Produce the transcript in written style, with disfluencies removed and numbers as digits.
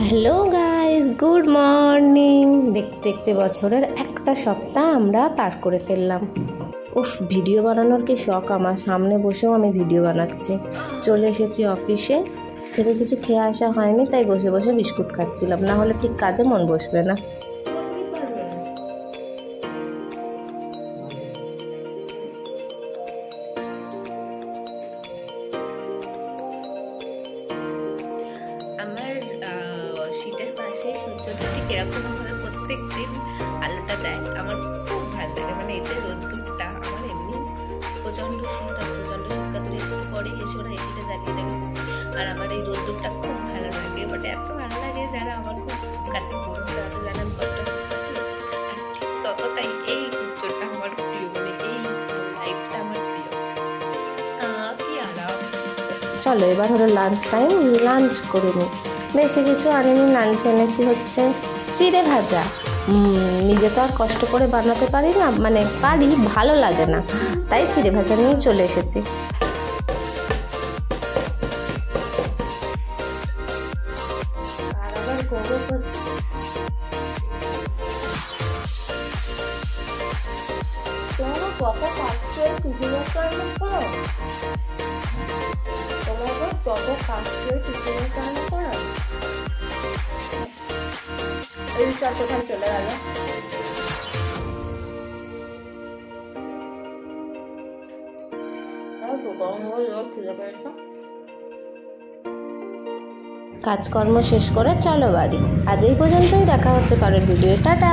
Hello guys, good morning. দেখতে দেখতে বছরের একটা সপ্তাহ আমরা পার করে ফেললাম। ভিডিও বানানোর কি শখ আমার, সামনে বসেও আমি ভিডিও বানাচ্ছি। চলে এসেছি অফিসে থেকে, কিছু খেয়ে আসা হয়নি, তাই বসে বসে বিস্কুট খাচ্ছিলাম, না হলে ঠিক কাজে মন বসবে না। আমার শীতের পাশে সূর্যটা ঠিক এরকমভাবে প্রত্যেক দিন আলোটা দেয়, আমার খুব ভালো লাগে। মানে এই যে রোদ্দুরটা, আমার এমনি প্রচণ্ড শীত, আর প্রচণ্ড শীতকালে একটু পরে এসে ওরা এসিটা জ্বালিয়ে দেবে, আর আমার এই রোদ্দুরটা খুব ভালো লাগে। বাট এত ভালো লাগে যারা আমার খুব কাছে বন্ধু, তারা জানান কতটা আর ঠিক ততটাই এই সূর্যটা আমার প্রিয়, মানে এই লাইফটা আমার প্রিয়। কি আরাম। চলো এবার হলো লাঞ্চ টাইম, লাঞ্চ করে নিই। বেশি কিছু আনিনি, লাঞ্চ এনেছি হচ্ছে চিড়ে ভাজা। নিজে তো আর কষ্ট করে বানাতে পারি না, মানে পারি, ভালো লাগে না, তাই চিড়ে ভাজা নিয়ে চলে এসেছি। আর আবার কোথায় চলে গেল? কাজকর্ম শেষ করে চলো বাড়ি। আজ এই পর্যন্তই, দেখা হচ্ছে পরের ভিডিও। টাটা।